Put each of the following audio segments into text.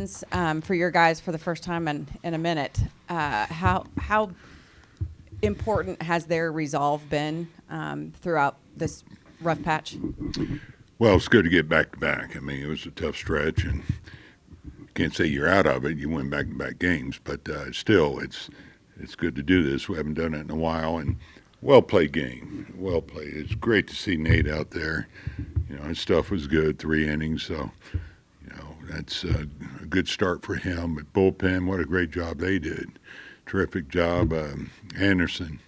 runs for your guys for the first time in a minute. How important has their resolve been throughout this rough patch? Well, it's good to get back to back. I mean, it was a tough stretch, and can't say you're out of it. You win back-to-back games, but still, it's good to do this. We haven't done it in a while, and well-played game. Well played. It's great to see Nate out there. You know, his stuff was good, 3 innings, so, you know, that's a good start for him. But bullpen, what a great job they did. Terrific job. Anderson,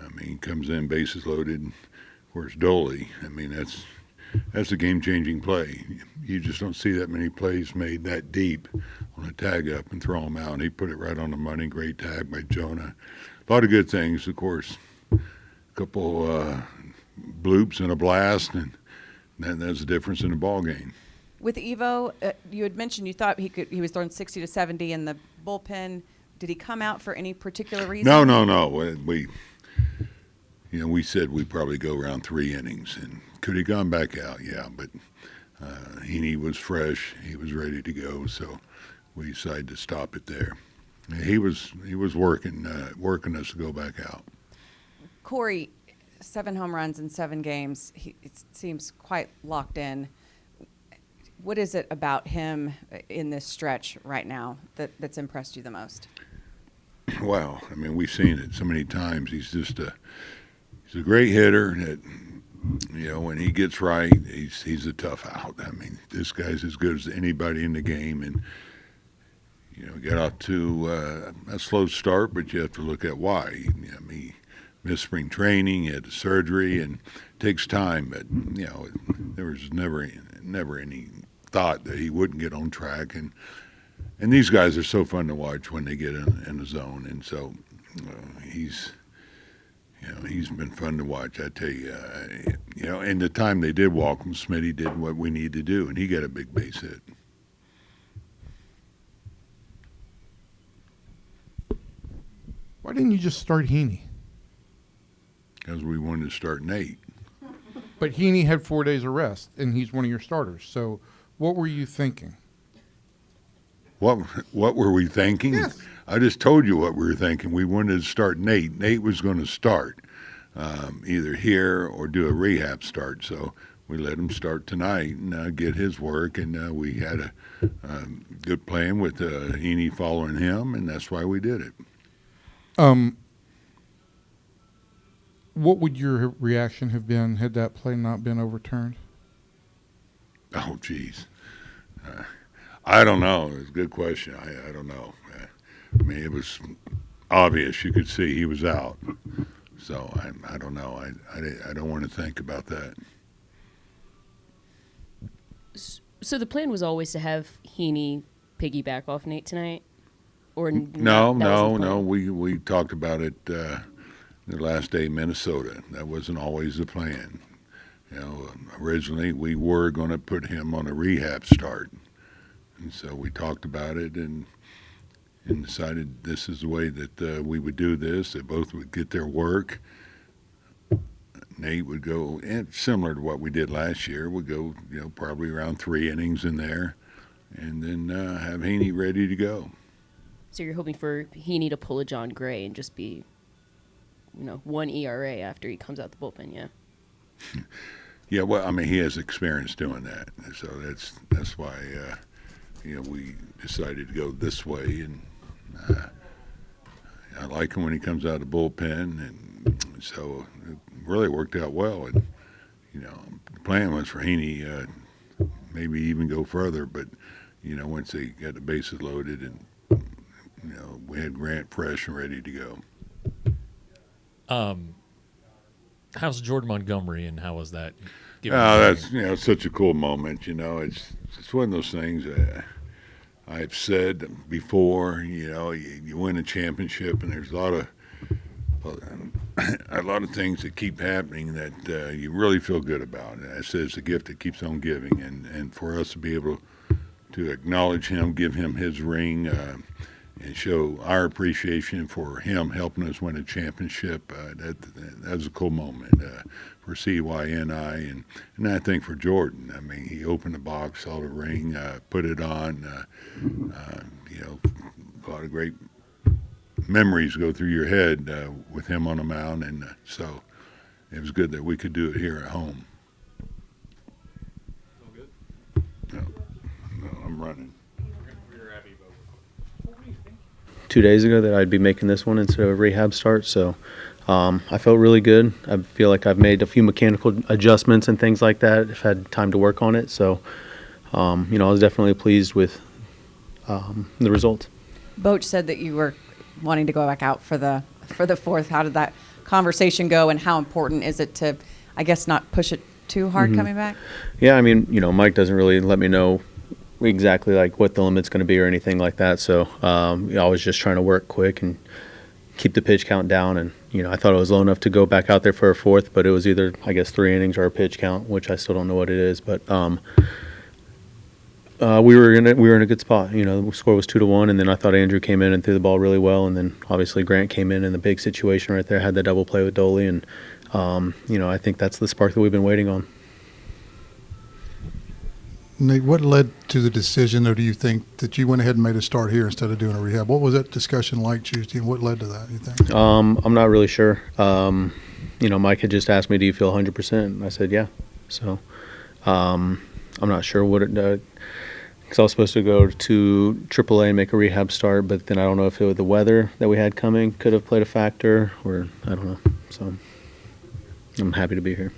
I mean, comes in, bases loaded. Of course, Doley, I mean, that's a game-changing play. You just don't see that many plays made that deep on a tag up and throw them out. And he put it right on the money. Great tag by Jonah. A lot of good things, of course. A couple bloops and a blast, and that's the difference in the ball game. With Evo, you had mentioned you thought he was throwing 60 to 70 in the bullpen. Did he come out for any particular reason? No. We said we'd probably go around 3 innings, and could he gone back out? Yeah, but Heaney was fresh. He was ready to go, so we decided to stop it there. He was working us to go back out. Corey, 7 home runs in 7 games. It seems quite locked in. What is it about him in this stretch right now that's impressed you the most? Wow, I mean, we've seen it so many times. He's a great hitter. That, you know, when he gets right, he's a tough out. I mean, this guy's as good as anybody in the game, and you know, got off to a slow start, but you have to look at why. I mean, he missed spring training, he had the surgery, and it takes time. But you know, there was never any thought that he wouldn't get on track. And these guys are so fun to watch when they get in the zone. And so he's been fun to watch. I tell you, you know, and the time they did walk him, Smitty did what we need to do, and he got a big base hit. Why didn't you just start Heaney? Because we wanted to start Nate. But Heaney had 4 days of rest, and he's one of your starters. So what were you thinking? What were we thinking? Yes. I just told you what we were thinking. We wanted to start Nate. Nate was going to start either here or do a rehab start. So we let him start tonight and get his work. And we had a good plan with Heaney following him, and that's why we did it. What would your reaction have been had that play not been overturned? Oh, geez. I don't know. It's a good question. I don't know. I mean, it was obvious. You could see he was out. So I don't know. I don't want to think about that. So the plan was always to have Heaney piggyback off Nate tonight? Or No. We talked about it the last day in Minnesota. That wasn't always the plan. You know, originally we were going to put him on a rehab start. And so we talked about it and decided this is the way that we would do this. They both would get their work. Nate would go, and similar to what we did last year, would go, you know, probably around 3 innings in there, and then have Heaney ready to go. So you're hoping for Heaney to pull a John Gray and just be, 1 ERA after he comes out the bullpen, yeah? Yeah, well, I mean, he has experience doing that, so that's why we decided to go this way, and I like him when he comes out of the bullpen, and so it really worked out well. And the plan was for Heaney maybe even go further, but once they got the bases loaded and we had Grant fresh and ready to go. How's Jordan Montgomery, and how was that? That's such a cool moment. It's one of those things I've said before. You win a championship, and there's a lot of things that keep happening that you really feel good about. And I said it's a gift that keeps on giving, and for us to be able to acknowledge him, give him his ring, and show our appreciation for him helping us win a championship. That was a cool moment for CYNI, and I think for Jordan. I mean, he opened the box, saw the ring, put it on. A lot of great memories go through your head with him on the mound, and so it was good that we could do it here at home. No, I'm running. 2 days ago that I'd be making this one instead of a rehab start. So I felt really good. I feel like I've made a few mechanical adjustments and things like that. I've had time to work on it. So, I was definitely pleased with the results. Boch said that you were wanting to go back out for the fourth. How did that conversation go, and how important is it to, I guess, not push it too hard coming back? Yeah, I mean, Mike doesn't really let me know exactly like what the limit's going to be or anything like that. So I was just trying to work quick and keep the pitch count down. And I thought it was low enough to go back out there for a fourth, but it was either, I guess, 3 innings or a pitch count, which I still don't know what it is. But we were in a good spot. The score was 2-1, and then I thought Andrew came in and threw the ball really well, and then obviously Grant came in the big situation right there, had the double play with Doley, and I think that's the spark that we've been waiting on. Nate, what led to the decision, or do you think that you went ahead and made a start here instead of doing a rehab? What was that discussion like Tuesday, and what led to that, you think? I'm not really sure. Mike had just asked me, do you feel 100%? And I said, yeah. So I'm not sure what it because I was supposed to go to AAA and make a rehab start, but then I don't know if it was the weather that we had coming could have played a factor, or I don't know. So I'm happy to be here.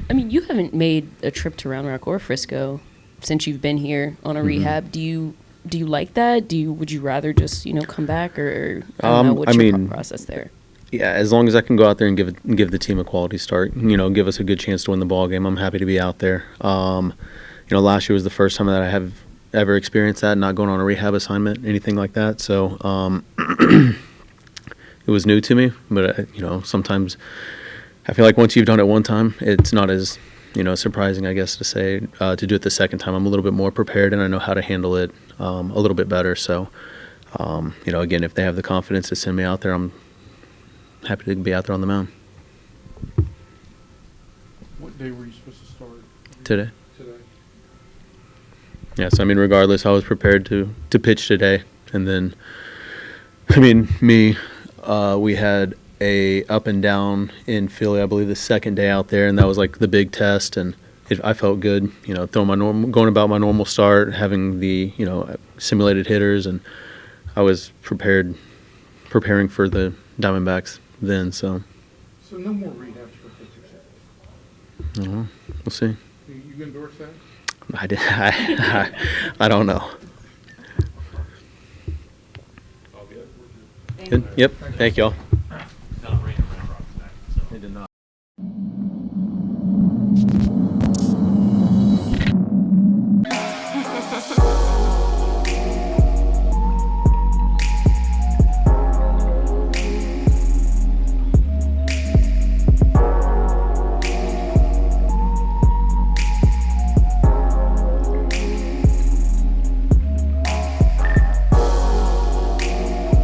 I mean, you haven't made a trip to Round Rock or Frisco since you've been here on a rehab. Do you like that? Would you rather just come back, or I don't know, what's your process there? Yeah, as long as I can go out there and give the team a quality start, give us a good chance to win the ball game, I'm happy to be out there. Last year was the first time that I have ever experienced that, not going on a rehab assignment, anything like that. So it was new to me, but sometimes I feel like once you've done it one time, it's not as surprising, I guess, to say to do it the second time. I'm a little bit more prepared, and I know how to handle it a little bit better. So again, if they have the confidence to send me out there, I'm happy to be out there on the mound. What day were you supposed to start? Today. Today. Yeah, so regardless, I was prepared to pitch today, and then we had a up and down in Philly, I believe, the second day out there, and that was like the big test, and I felt good, going about my normal start, having the simulated hitters, and I was preparing for the Diamondbacks then. So no more rehabs for pitchers. we'll see. You endorse that? I don't know. Good. Yep. Thank y'all.